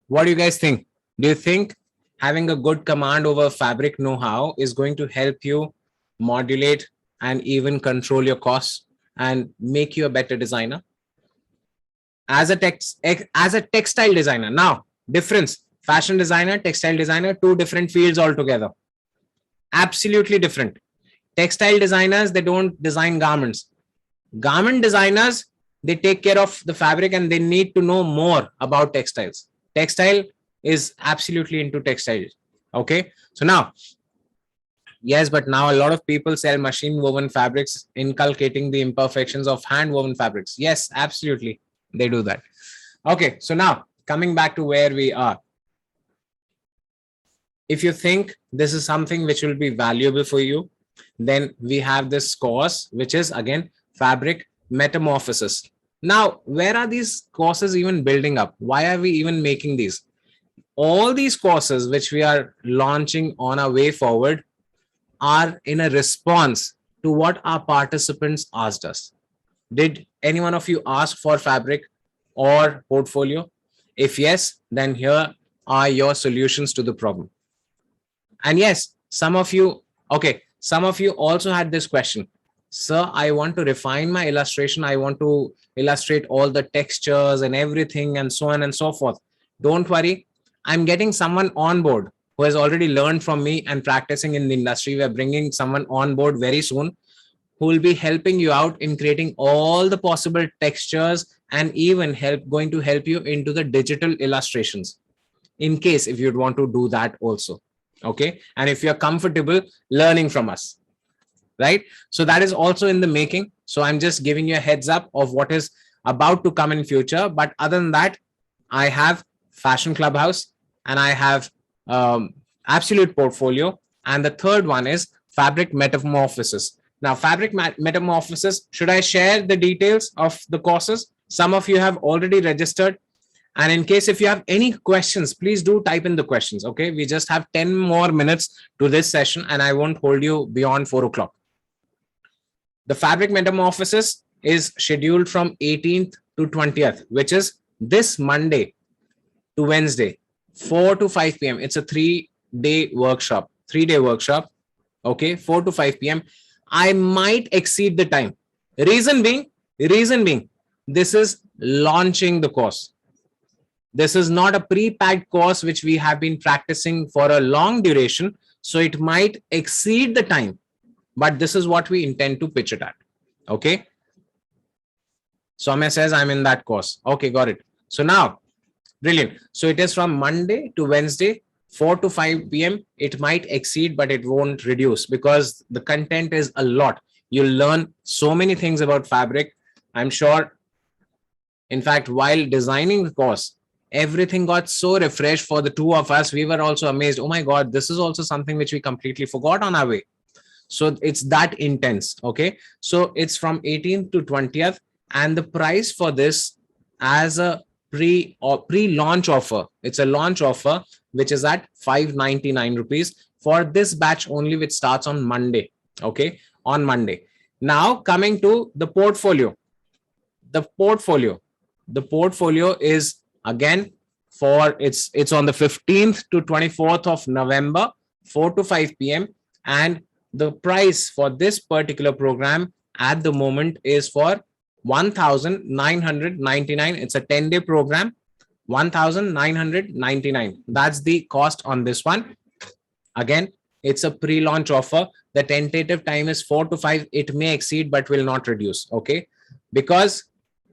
what do you guys think? Do you think having a good command over fabric know-how is going to help you modulate and even control your costs and make you a better designer? As a textile designer, now difference: fashion designer, textile designer, two different fields altogether. Absolutely different. Textile designers, they don't design garments. Garment designers, they take care of the fabric and they need to know more about textiles. Textile is absolutely into textiles. Okay, so now, yes, but now a lot of people sell machine woven fabrics, inculcating the imperfections of hand woven fabrics. Yes, absolutely, they do that. Okay, so now coming back to where we are. If you think this is something which will be valuable for you, then we have this course, which is again fabric metamorphosis. Now, where are these courses even building up? Why are we even making these? All these courses which we are launching on our way forward are in a response to what our participants asked us. Did any one of you ask for fabric or portfolio? If yes, then here are your solutions to the problem. And yes, some of you also had this question. Sir, I want to refine my illustration. I want to illustrate all the textures and everything and so on and so forth. Don't worry. I'm getting someone on board who has already learned from me and practicing in the industry. We're bringing someone on board very soon who will be helping you out in creating all the possible textures and even going to help you into the digital illustrations in case if you'd want to do that also. Okay. And if you're comfortable learning from us. Right. So that is also in the making. So I'm just giving you a heads up of what is about to come in future. But other than that, I have Fashion Clubhouse and I have Absolute Portfolio. And the third one is Fabric Metamorphosis. Now, Fabric Metamorphosis, should I share the details of the courses? Some of you have already registered. And in case if you have any questions, please do type in the questions. Okay. We just have 10 more minutes to this session and I won't hold you beyond 4 o'clock. The Fabric Metamorphosis is scheduled from 18th to 20th, which is this Monday to Wednesday, 4 to 5 p.m. It's a 3-day workshop, 3-day workshop. Okay, 4 to 5 p.m. I might exceed the time. Reason being, this is launching the course. This is not a pre-packed course which we have been practicing for a long duration. So it might exceed the time. But this is what we intend to pitch it at. Okay. Soumya says I'm in that course. Okay, got it. So now, brilliant. So it is from Monday to Wednesday, 4 to 5 p.m. It might exceed, but it won't reduce because the content is a lot. You'll learn so many things about fabric. I'm sure. In fact, while designing the course, everything got so refreshed for the two of us. We were also amazed. Oh my God, this is also something which we completely forgot on our way. So it's that intense. Okay. So it's from 18th to 20th. And the price for this as a pre-launch offer, it's a launch offer, which is at 599 rupees for this batch only, which starts on Monday. Okay. On Monday. Now coming to the portfolio. The portfolio is again for it's on the 15th to 24th of November, 4 to 5 p.m. And the price for this particular program at the moment is for 1,999. It's a 10-day program, 1,999. That's the cost on this one. Again, it's a pre-launch offer. The tentative time is 4 to 5. It may exceed, but will not reduce. Okay. Because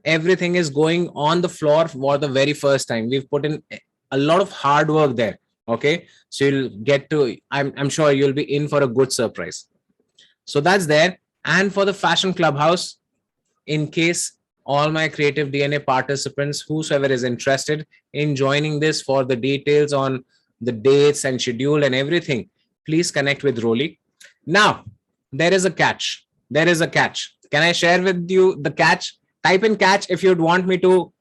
everything is going on the floor for the very first time. We've put in a lot of hard work there. Okay. So you'll get to, I'm sure you'll be in for a good surprise. So that's there. And for the Fashion Clubhouse, in case all my Creative DNA participants, whosoever is interested in joining this, for the details on the dates and schedule and everything, please connect with Rolly. Now, there is a catch. There is a catch. Can I share with you the catch? Type in catch if you'd want me to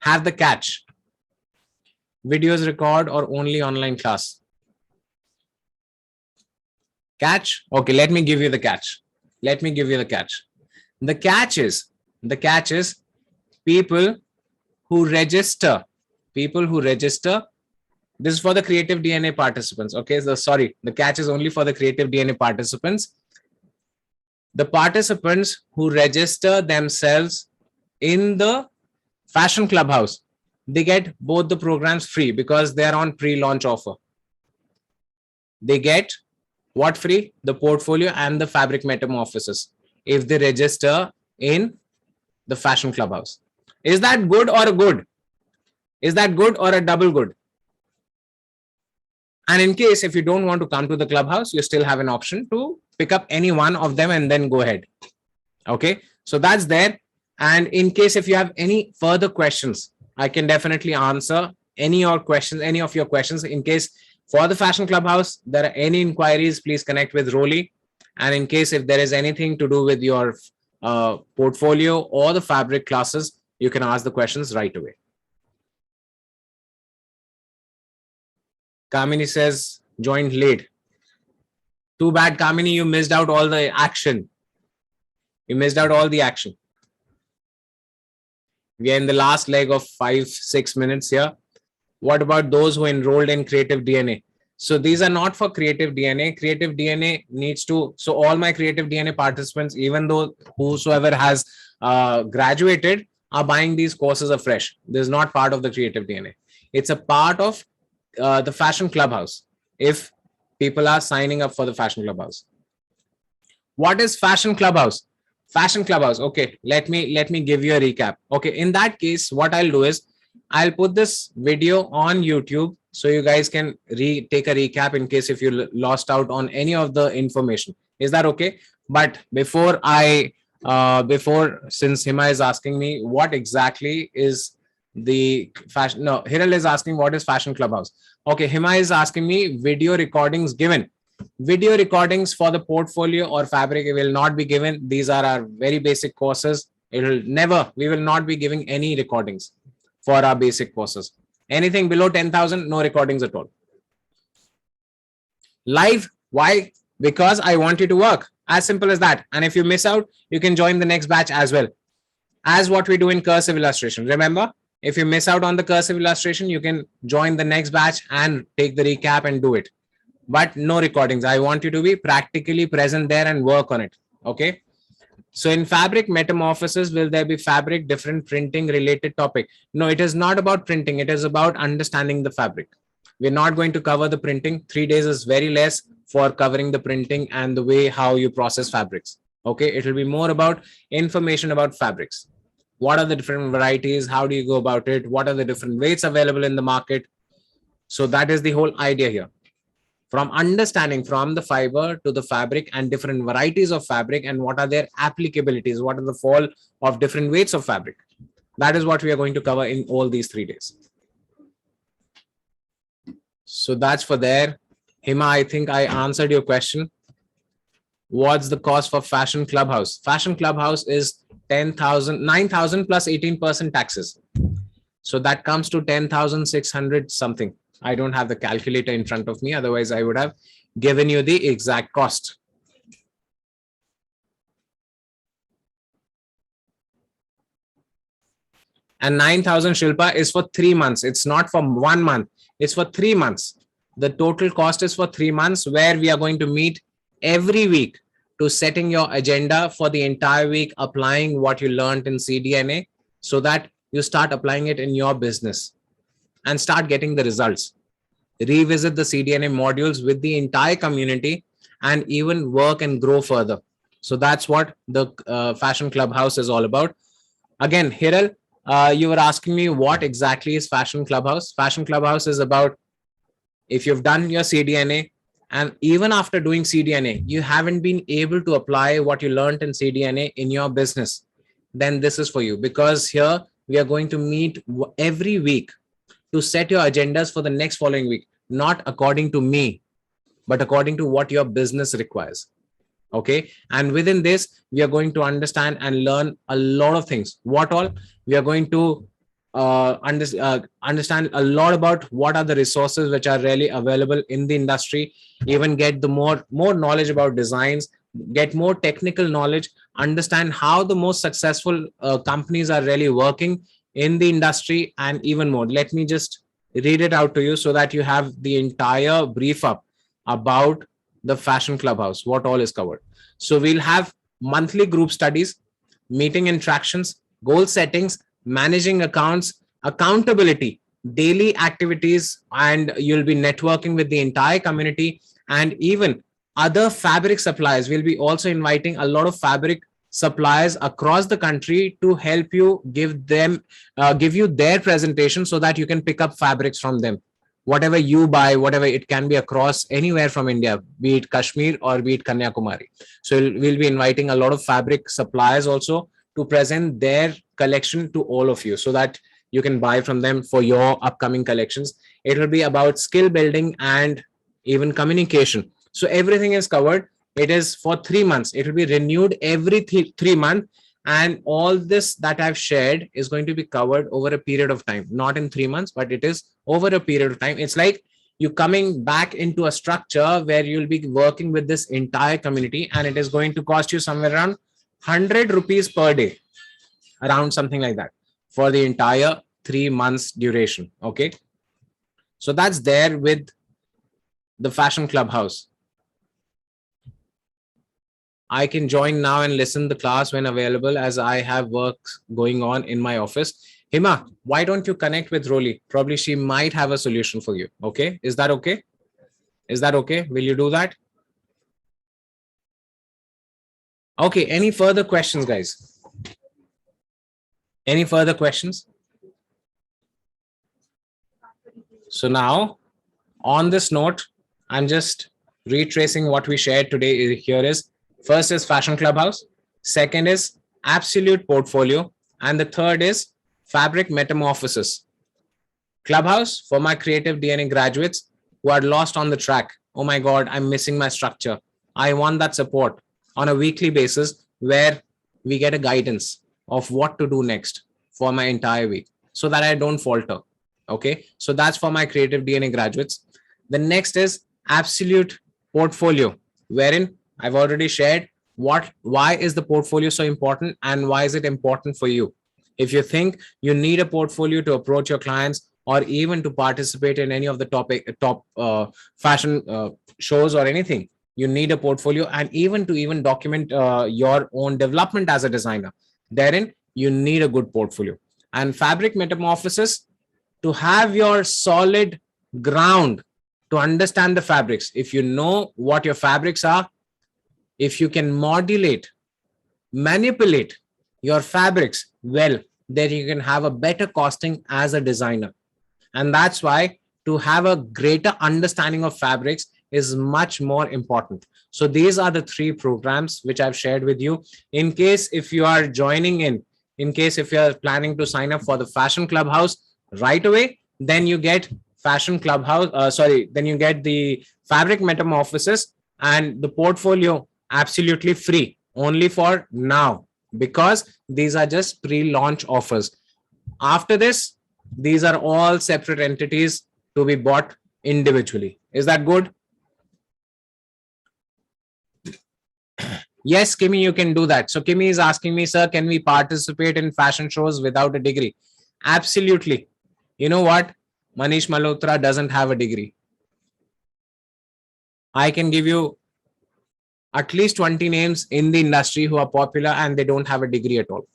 have the catch. Videos record or only online class? Catch? Okay, let me give you the catch. Let me give you the catch. The catch is people who register. People who register. This is for the Creative DNA participants. Okay, so sorry, the catch is only for the Creative DNA participants. The participants who register themselves in the Fashion Clubhouse, they get both the programs free because they are on pre-launch offer. They get what free? The portfolio and the fabric metamorphosis if they register in the Fashion Clubhouse. Is that good or a good? Is that good or a double good? And in case if you don't want to come to the Clubhouse, you still have an option to pick up any one of them and then go ahead. Okay, so that's there. And in case if you have any further questions, I can definitely answer any of your questions. In case for the Fashion Clubhouse, there are any inquiries, please connect with Rolly. And in case if there is anything to do with your portfolio or the fabric classes, you can ask the questions right away. Kamini says, joined late. Too bad, Kamini, you missed out all the action. You missed out all the action. We are in the last leg of 5-6 minutes here. What about those who enrolled in Creative DNA? So these are not for Creative DNA. Creative DNA needs to, so all my Creative DNA participants, even though whosoever has graduated, are buying these courses afresh. This is not part of the Creative DNA. It's a part of the Fashion Clubhouse. If people are signing up for the Fashion Clubhouse. What is Fashion Clubhouse? Fashion Clubhouse. Okay, let me give you a recap. Okay, in that case, what I'll do is I'll put this video on YouTube so you guys can take a recap in case if you lost out on any of the information. Is that okay? But before since Hima is asking me what exactly is the fashion, no, Hiral is asking what is Fashion Clubhouse. Okay, Hima is asking me video recordings given. Video recordings for the portfolio or fabric will not be given. These are our very basic courses. We will not be giving any recordings for our basic courses. Anything below 10,000, no recordings at all. Live, why? Because I want you to work. As simple as that. And if you miss out, you can join the next batch as well. As what we do in cursive illustration. Remember, if you miss out on the cursive illustration, you can join the next batch and take the recap and do it. But no recordings. I want you to be practically present there and work on it. Okay. So in fabric metamorphosis, will there be fabric different printing related topic? No, it is not about printing. It is about understanding the fabric. We're not going to cover the printing. 3 days is very less for covering the printing and the way how you process fabrics. Okay. It will be more about information about fabrics. What are the different varieties? How do you go about it? What are the different weights available in the market? So that is the whole idea here. From understanding from the fiber to the fabric and different varieties of fabric and what are their applicabilities, what are the fall of different weights of fabric. That is what we are going to cover in all these 3 days. So that's for there. Hima, I think I answered your question. What's the cost for Fashion Clubhouse? Fashion Clubhouse is 10,000, 9,000 plus 18% taxes. So that comes to 10,600 something. I don't have the calculator in front of me. Otherwise, I would have given you the exact cost. And 9,000 Shilpa is for 3 months. It's not for 1 month. It's for 3 months. The total cost is for 3 months where we are going to meet every week to setting your agenda for the entire week, applying what you learned in CDNA so that you start applying it in your business and start getting the results. Revisit the CDNA modules with the entire community and even work and grow further. So that's what the Fashion Clubhouse is all about. Again, Hiral, you were asking me what exactly is Fashion Clubhouse. Fashion Clubhouse is about if you've done your CDNA and even after doing CDNA, you haven't been able to apply what you learned in CDNA in your business, then this is for you, because here we are going to meet every week to set your agendas for the next following week, not according to me, but according to what your business requires. Okay. And within this, we are going to understand and learn a lot of things. What all? We are going to understand a lot about what are the resources which are really available in the industry, even get the more knowledge about designs, get more technical knowledge, understand how the most successful companies are really working in the industry, and even more. Let me just read it out to you so that you have the entire brief up about the Fashion Clubhouse, what all is covered. So we'll have monthly group studies, meeting interactions, goal settings, managing accounts, accountability, daily activities, and you'll be networking with the entire community, and even other fabric suppliers. We'll be also inviting a lot of fabric suppliers across the country to help you give you their presentation so that you can pick up fabrics from them. Whatever you buy, whatever, it can be across anywhere from India, be it Kashmir or be it Kanyakumari. So we'll be inviting a lot of fabric suppliers also to present their collection to all of you so that you can buy from them for your upcoming collections. It will be about skill building and even communication. So everything is covered. It is for 3 months. It will be renewed every 3 months. And all this that I've shared is going to be covered over a period of time, not in 3 months, but it is over a period of time. It's like you coming back into a structure where you'll be working with this entire community, and it is going to cost you somewhere around 100 rupees per day, around something like that, for the entire 3 months duration. Okay. So that's there with the Fashion Clubhouse. I can join now and listen the class when available, as I have work going on in my office. Hima, why don't you connect with Rolly? Probably she might have a solution for you. Okay. Is that okay? Is that okay? Will you do that? Okay. Any further questions, guys? Any further questions? So now, on this note, I'm just retracing what we shared today. Here is, first is Fashion Clubhouse, second is Absolute Portfolio, and the third is Fabric Metamorphosis. Clubhouse for my creative DNA graduates who are lost on the track. Oh my God, I'm missing my structure. I want that support on a weekly basis where we get a guidance of what to do next for my entire week so that I don't falter. Okay, so that's for my creative DNA graduates. The next is Absolute Portfolio, wherein I've already shared why is the portfolio so important and why is it important for you. If you think you need a portfolio to approach your clients or even to participate in any of the top fashion shows or anything, you need a portfolio, and even to document your own development as a designer. Therein, you need a good portfolio. And Fabric Metamorphosis, to have your solid ground to understand the fabrics. If you know what your fabrics are, if you can modulate, manipulate your fabrics well, then you can have a better costing as a designer. And that's why to have a greater understanding of fabrics is much more important. So these are the 3 programs which I've shared with you. In case if you are joining in case if you are planning to sign up for the Fashion Clubhouse right away, then you get Fashion Clubhouse, then you get the Fabric Metamorphosis and the portfolio absolutely free only for now, because these are just pre-launch offers. After this, these are all separate entities to be bought individually. Is that good? Yes, Kimi, you can do that. So Kimi is asking me, sir, can we participate in fashion shows without a degree? Absolutely. You know what? Manish Malhotra doesn't have a degree. I can give you at least 20 names in the industry who are popular and they don't have a degree at all.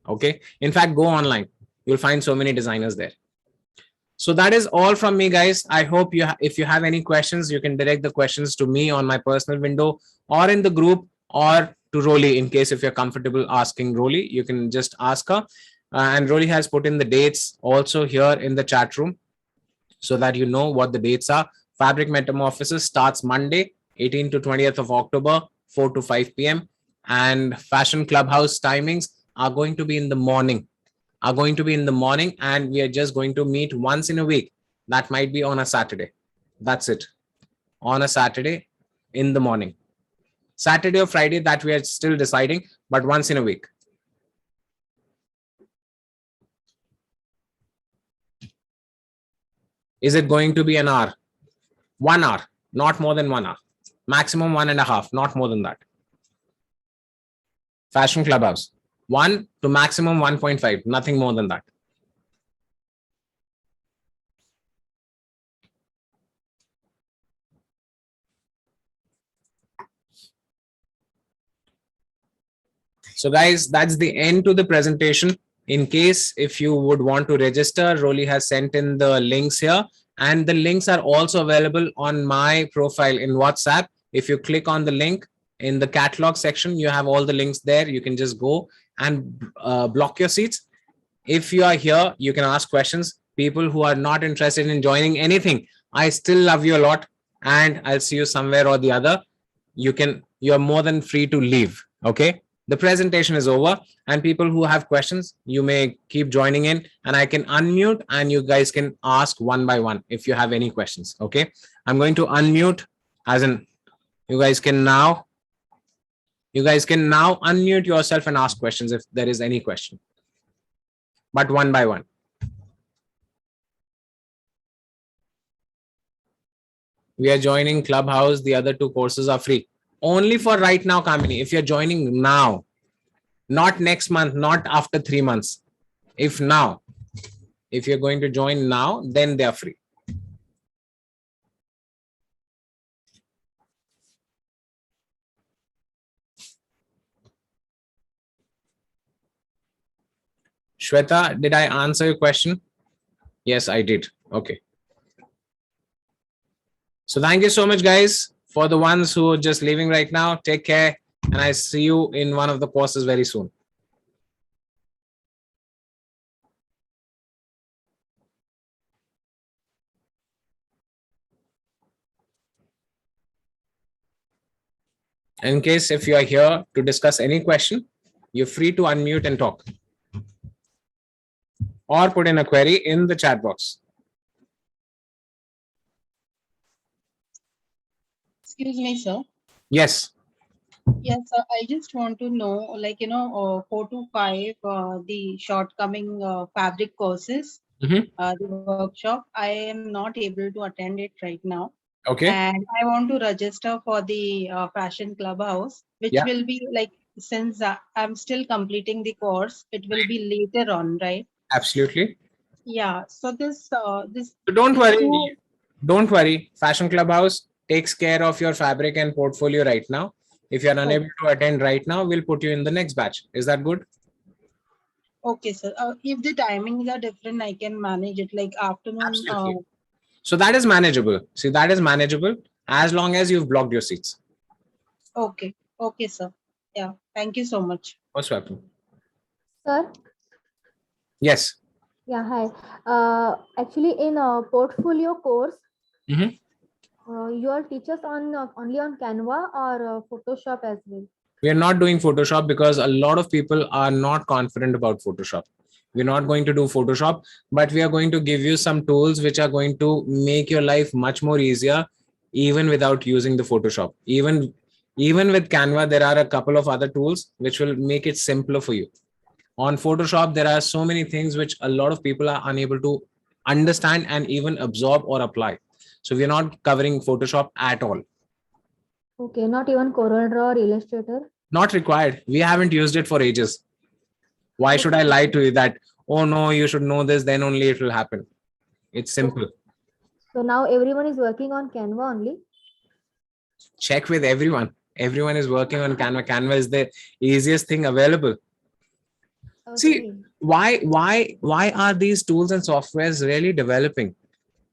Okay. In fact, go online. You'll find so many designers there. So that is all from me, guys. I hope if you have any questions, you can direct the questions to me on my personal window or in the group, or to Rolly. In case if you're comfortable asking Rolly, you can just ask her. And Rolly has put in the dates also here in the chat room so that you know what the dates are. Fabric Metamorphosis starts Monday, 18th to 20th of October, 4 to 5 p.m. And Fashion Clubhouse timings are going to be in the morning. And we are just going to meet once in a week. That might be on a Saturday. That's it. On a Saturday in the morning. Saturday or Friday, that we are still deciding, but once in a week. Is it going to be an hour? 1 hour, not more than 1 hour. Maximum 1.5, not more than that. Fashion Clubhouse, 1 to maximum 1.5, nothing more than that. So guys, that's the end to the presentation. In case if you would want to register, Rolly has sent in the links here, and the links are also available on my profile in WhatsApp. If you click on the link in the catalog section, you have all the links there. You can just go and block your seats. If you are here, you can ask questions. People who are not interested in joining anything, I still love you a lot, and I'll see you somewhere or the other. You're more than free to leave. Okay. The presentation is over, and people who have questions, you may keep joining in, and I can unmute and you guys can ask one by one if you have any questions. Okay. I'm going to unmute, as in you guys can now unmute yourself and ask questions if there is any question, but one by one. We are joining Clubhouse. The other 2 courses are free. Only for right now, Kamini. If you're joining now, not next month, not after 3 months. If you're going to join now, then they are free. Shweta, did I answer your question? Yes, I did. Okay. So thank you so much, guys. For the ones who are just leaving right now, take care, and I see you in one of the courses very soon. In case if you are here to discuss any question, you're free to unmute and talk, or put in a query in the chat box. Excuse me, sir. Yes. Yes, sir. I just want to know, like, 4 to 5, the shortcoming fabric courses, Mhm. The workshop. I am not able to attend it right now. Okay. And I want to register for the Fashion Clubhouse, which Yeah. will be like, since I'm still completing the course, it will be later on, right? Absolutely. Yeah. So So don't worry. Don't worry. Fashion Clubhouse takes care of your fabric and portfolio right now. If you're unable to attend right now, we'll put you in the next batch. Is that good? Okay, sir. If the timings are different, I can manage it like afternoon. Absolutely. So that is manageable. See, that is manageable as long as you've blocked your seats. Okay. Okay, sir. Yeah. Thank you so much. Most welcome. Sir? Yes. Yeah, hi. Actually, in a portfolio course, you all teach us on only on Canva or Photoshop as well? We are not doing Photoshop because a lot of people are not confident about Photoshop. We're not going to do Photoshop, but we are going to give you some tools which are going to make your life much more easier, even without using the Photoshop. Even with Canva, there are a couple of other tools which will make it simpler for you. On Photoshop, there are so many things which a lot of people are unable to understand and even absorb or apply. So we're not covering Photoshop at all. Okay, not even CorelDRAW or Illustrator? Not required. We haven't used it for ages. Why should I lie to you that, oh no, you should know this, then only it will happen? It's simple. Okay. So now everyone is working on Canva only? Check with everyone. Everyone is working on Canva. Canva is the easiest thing available. Okay. See, why are these tools and softwares really developing?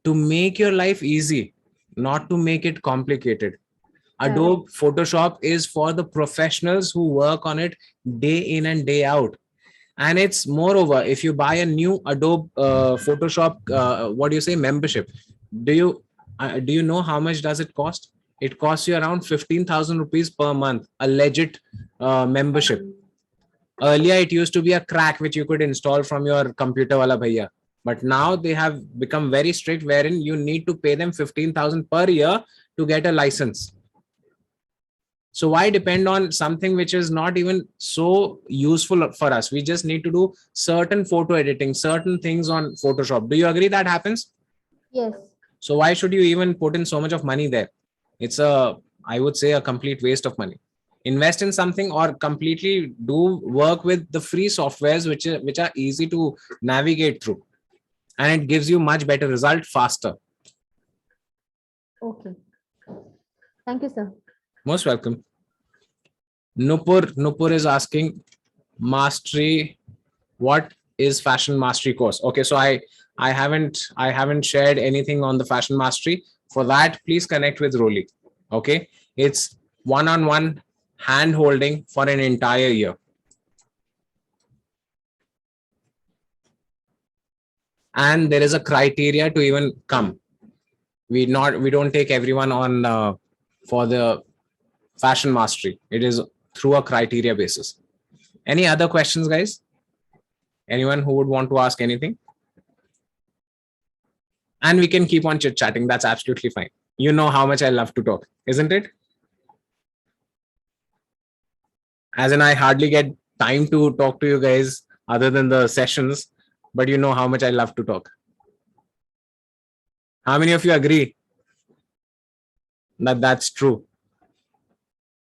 To make your life easy, not to make it complicated. Adobe Photoshop is for the professionals who work on it day in and day out. And it's moreover, if you buy a new Adobe Photoshop, membership, do you know how much does it cost? It costs you around 15,000 rupees per month, a legit membership. Earlier, it used to be a crack which you could install from your computer wala bhaiya. But now they have become very strict, wherein you need to pay them 15,000 per year to get a license. So why depend on something which is not even so useful for us? We just need to do certain photo editing, certain things on Photoshop. Do you agree that happens? Yes. So why should you even put in so much of money there? It's a, I would say, a complete waste of money. Invest in something or completely do work with the free softwares which are easy to navigate through, and it gives you much better result faster. Okay. Thank you, sir. Most welcome. Nupur is asking, mastery, what is fashion mastery course? Okay, so I haven't shared anything on the fashion mastery. For that, please connect with Rolly. Okay, it's one-on-one hand holding for an entire year. And there is a criteria to even come. We don't take everyone on for the fashion mastery. It is through a criteria basis. Any other questions, guys? Anyone who would want to ask anything? And we can keep on chit chatting. That's absolutely fine. You know how much I love to talk, isn't it? As in, I hardly get time to talk to you guys other than the sessions, but you know how much I love to talk. How many of you agree that that's true?